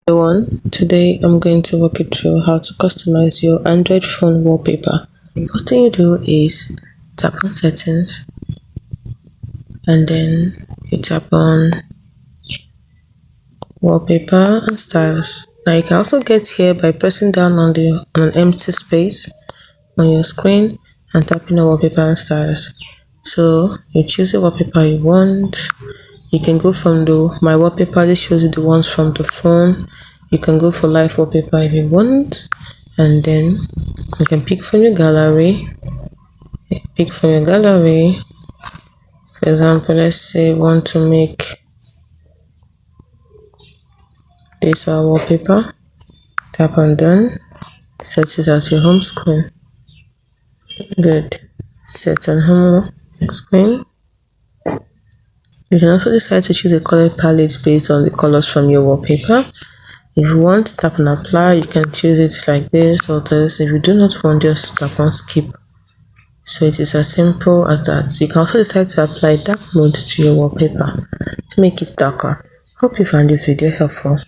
Everyone, today I'm going to walk you through how to customize your Android phone wallpaper. First thing you do is tap on settings and then you tap on wallpaper and styles. Now you can also get here by pressing down on an empty space on your screen and tapping on wallpaper and styles. So you choose the wallpaper you want. You can go from the my wallpaper. This shows you the ones from the phone. You can go for live wallpaper if you want, and then you can pick from your gallery. For example, let's say we want to make this our wallpaper. Tap on done. Set it as your home screen. Good. Set on home screen. You can also decide to choose a color palette based on the colors from your wallpaper. If you want, tap on apply. You can choose it like this or this. If you do not want, just tap on skip. So it is as simple as that. You can also decide to apply dark mode to your wallpaper to make it darker. Hope you found this video helpful.